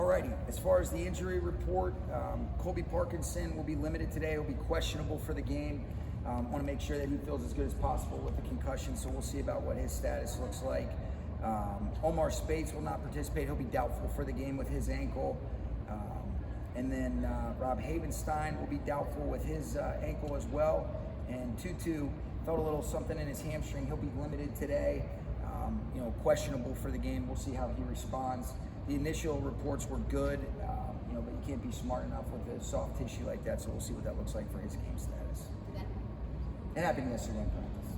Alrighty, as far as the injury report, Colby Parkinson will be limited today. He'll be questionable for the game. Want to make sure that he feels as good as possible with the concussion, so we'll see about what his status looks like. Omar Spates will not participate. He'll be doubtful for the game with his ankle. And then Rob Havenstein will be doubtful with his ankle as well. And Tutu felt a little something in his hamstring. He'll be limited today. Questionable for the game. We'll see how he responds. The initial reports were good, but you can't be smart enough with a soft tissue like that, so we'll see what that looks like for his game status. It happened yesterday in practice.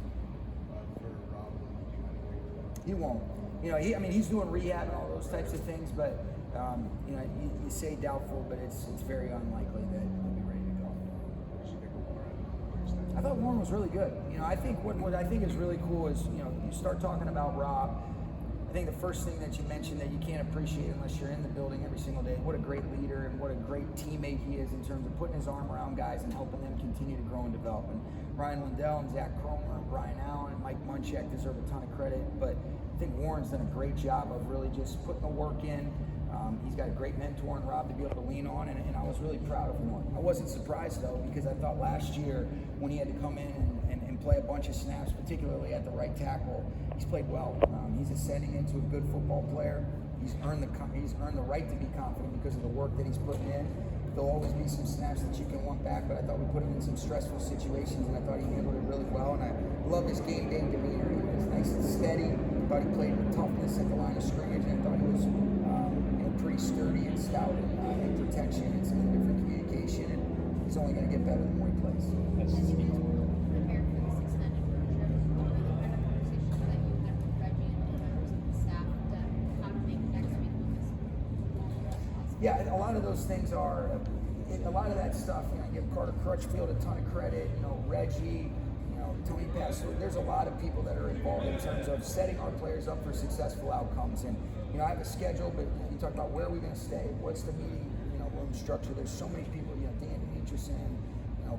He won't. He's doing rehab and all those types of things, but you say doubtful, but it's very unlikely that he'll be ready to go. I thought Warren was really good. I think what I think is really cool is you start talking about Rob. I think the first thing that you mentioned that you can't appreciate unless you're in the building every single day, what a great leader and what a great teammate he is in terms of putting his arm around guys and helping them continue to grow and develop. And Ryan Lindell and Zach Cromer and Brian Allen and Mike Munchak deserve a ton of credit, but I think Warren's done a great job of really just putting the work in. He's got a great mentor in Rob to be able to lean on, and I was really proud of Warren. I wasn't surprised, though, because I thought last year when he had to come in and play a bunch of snaps, particularly at the right tackle, he's played well. He's ascending into a good football player. He's earned the right to be confident because of the work that he's putting in. There'll always be some snaps that you can want back, but I thought we put him in some stressful situations, and I thought he handled it really well. And I love his game day demeanor. He was nice and steady. I thought he played with toughness at the line of scrimmage, and I thought he was pretty sturdy and stout in protection and some different communication. And he's only going to get better the more he plays. Yeah, a lot of those things are, a lot of that stuff, I give Carter Crutchfield a ton of credit, Reggie, Tony Pastor. There's a lot of people that are involved in terms of setting our players up for successful outcomes. And, I have a schedule, but you talk about where are we going to stay, what's the meeting, room structure. There's so many people, Dan Dietrichson,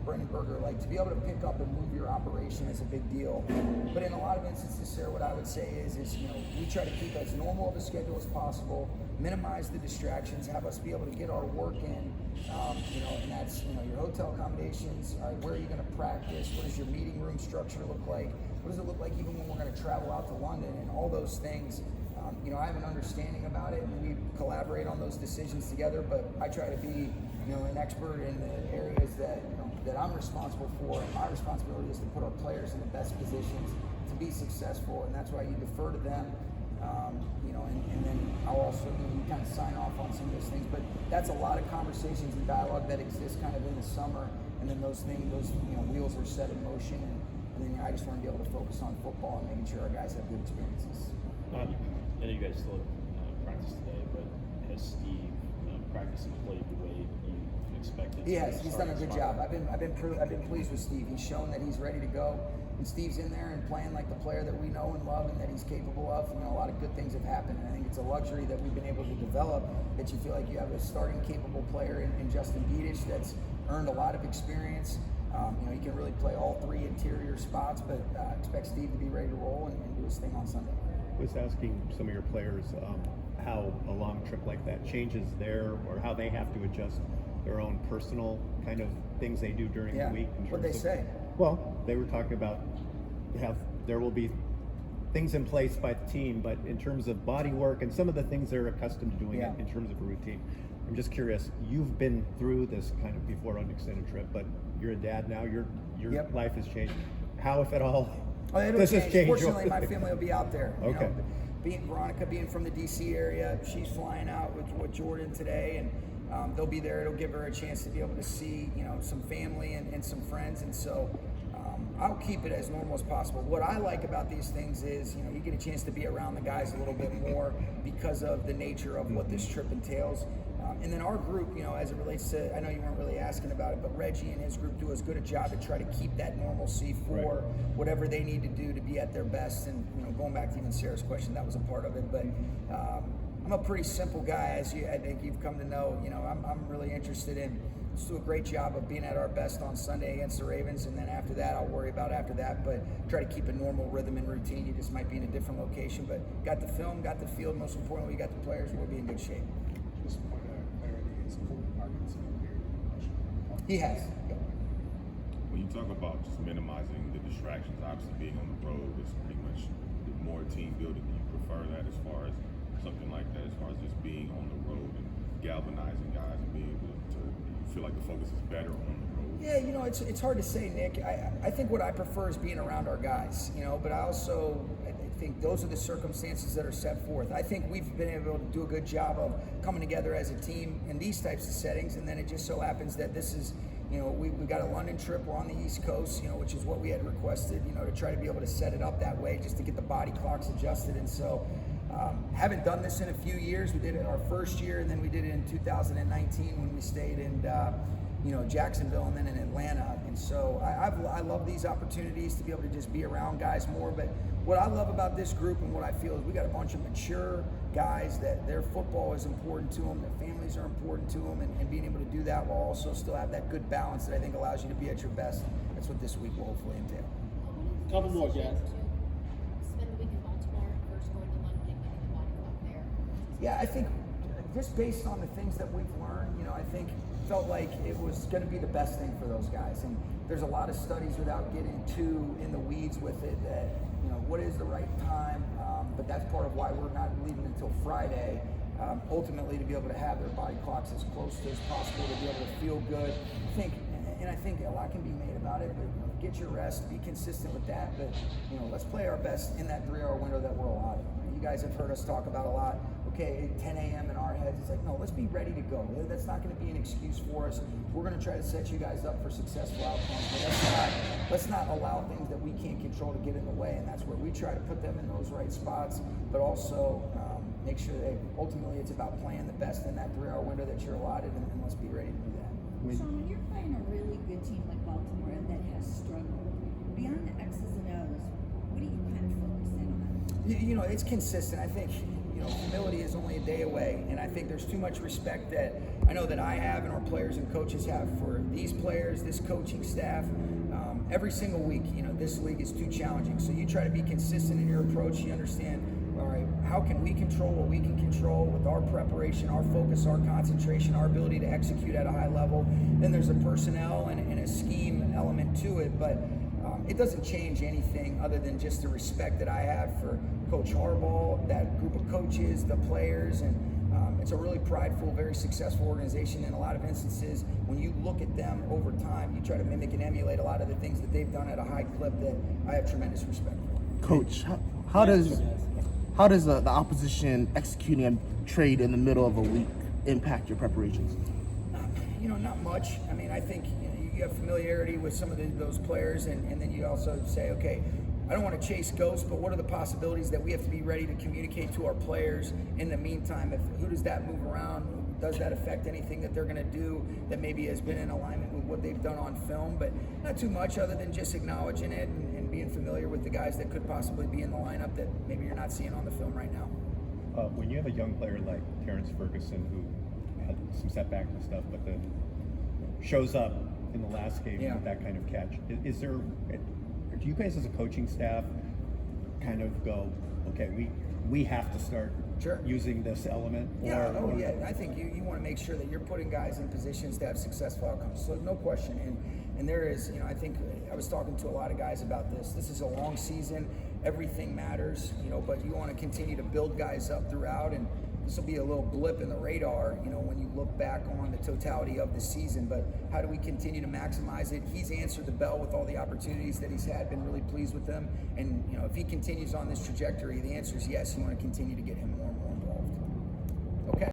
Brendan Berger, to be able to pick up and move your operation is a big deal. But in a lot of instances, Sarah, what I would say is we try to keep as normal of a schedule as possible, minimize the distractions, have us be able to get our work in, and that's, your hotel accommodations, all right, where are you going to practice, what does your meeting room structure look like, what does it look like even when we're going to travel out to London, and all those things. I have an understanding about it, and we collaborate on those decisions together, but I try to be, an expert in the areas that I'm responsible for. And my responsibility is to put our players in the best positions to be successful, and that's why you defer to them. And then I'll also kind of sign off on some of those things. But that's a lot of conversations and dialogue that exists kind of in the summer, and then those wheels are set in motion, and then I just want to be able to focus on football and making sure our guys have good experiences. I know you guys still practice today, but has Steve practiced and played the way you expected? He has. He's done a good job. I've been pleased with Steve. He's shown that he's ready to go, and Steve's in there and playing like the player that we know and love and that he's capable of. A lot of good things have happened, and I think it's a luxury that we've been able to develop, that you feel like you have a starting capable player in Justin Biedisch that's earned a lot of experience. He can really play all three interior spots, but I expect Steve to be ready to roll and do his thing on Sunday. I was asking some of your players how a long trip like that changes or how they have to adjust their own personal kind of things they do during the week. What'd they say? Well, they were talking about there will be things in place by the team, but in terms of body work and some of the things they're accustomed to doing in terms of a routine. I'm just curious, you've been through this kind of before on an extended trip, but you're a dad now, your life has changed. How, if at all, does this change? Fortunately, my family will be out there. Okay. Veronica being from the DC area, she's flying out with Jordan today, and they'll be there. It'll give her a chance to be able to see, some family and some friends, and so I'll keep it as normal as possible. What I like about these things is, you get a chance to be around the guys a little bit more because of the nature of what this trip entails. And then our group, as it relates to, I know you weren't really asking about it, but Reggie and his group do as good a job to try to keep that normalcy for whatever they need to do to be at their best. And, going back to even Sarah's question, that was a part of it. But I'm a pretty simple guy, as I think you've come to know. I'm really interested in, let's do a great job of being at our best on Sunday against the Ravens, and then after that, I'll worry about after that. But try to keep a normal rhythm and routine. You just might be in a different location, but got the film, got the field. Most importantly, we got the players. We'll be in good shape. He has. When you talk about just minimizing the distractions, obviously being on the road is pretty much more team building. Do you prefer that as far as something like that, as far as just being on the road and galvanizing guys and being able to feel like the focus is better on the road? Yeah, it's hard to say, Nick. I think what I prefer is being around our guys, but I think those are the circumstances that are set forth. I think we've been able to do a good job of coming together as a team in these types of settings, and then it just so happens that this is, we got a London trip, we're on the East Coast, which is what we had requested, to try to be able to set it up that way, just to get the body clocks adjusted. And so, haven't done this in a few years. We did it our first year, and then we did it in 2019 when we stayed in Jacksonville and then in Atlanta. And so I love these opportunities to be able to just be around guys more. But what I love about this group and what I feel is we got a bunch of mature guys that their football is important to them, their families are important to them, and being able to do that while also still have that good balance that I think allows you to be at your best. That's what this week will hopefully entail. Couple more, guys. Spend the week in Baltimore, first going to London and getting the body clock there. Yeah, I think just based on the things that we've learned, I think felt like it was going to be the best thing for those guys. And there's a lot of studies without getting too in the weeds with it that, what is the right time? But that's part of why we're not leaving until Friday, ultimately to be able to have their body clocks as close to as possible, to be able to feel good. I think a lot can be made about it, but get your rest, be consistent with that. But let's play our best in that 3-hour window that we're allotted. You guys have heard us talk about a lot. Okay, 10 a.m. in our heads. It's like, no, let's be ready to go. That's not going to be an excuse for us. We're going to try to set you guys up for successful outcomes. But let's not allow things that we can't control to get in the way. And that's where we try to put them in those right spots, but also make sure that ultimately it's about playing the best in that 3-hour window that you're allotted, and let's be ready to do that. Sean, when you're playing a really good team like Baltimore that has struggled, beyond the X's and O's, what do you kind of focus in on? It's consistent. I think, humility is only a day away, and I think there's too much respect that I know that I have and our players and coaches have for these players, this coaching staff. Every single week, this league is too challenging. So you try to be consistent in your approach. You understand, all right, how can we control what we can control with our preparation, our focus, our concentration, our ability to execute at a high level. Then there's a personnel and a scheme element to it, but it doesn't change anything other than just the respect that I have for Coach Harbaugh, that group of coaches, the players, and it's a really prideful, very successful organization in a lot of instances. When you look at them over time, you try to mimic and emulate a lot of the things that they've done at a high clip that I have tremendous respect for. Coach, how does the opposition executing a trade in the middle of a week impact your preparations? Not much. I mean, I think you have familiarity with some of those players, and then you also say, okay, I don't want to chase ghosts, but what are the possibilities that we have to be ready to communicate to our players in the meantime? Who does that move around? Does that affect anything that they're going to do that maybe has been in alignment with what they've done on film? But not too much other than just acknowledging it and being familiar with the guys that could possibly be in the lineup that maybe you're not seeing on the film right now. When you have a young player like Terrence Ferguson who had some setbacks and stuff, but then shows up in the last game with that kind of catch, do you guys as a coaching staff kind of go, okay, we have to start using this element? I think you want to make sure that you're putting guys in positions to have successful outcomes. So no question. And there is, I think I was talking to a lot of guys about this. This is a long season. Everything matters, but you want to continue to build guys up throughout, and this will be a little blip in the radar, when you look back on the totality of the season. But how do we continue to maximize it? He's answered the bell with all the opportunities that he's had, been really pleased with them. And, if he continues on this trajectory, the answer is yes. You want to continue to get him more and more involved. Okay.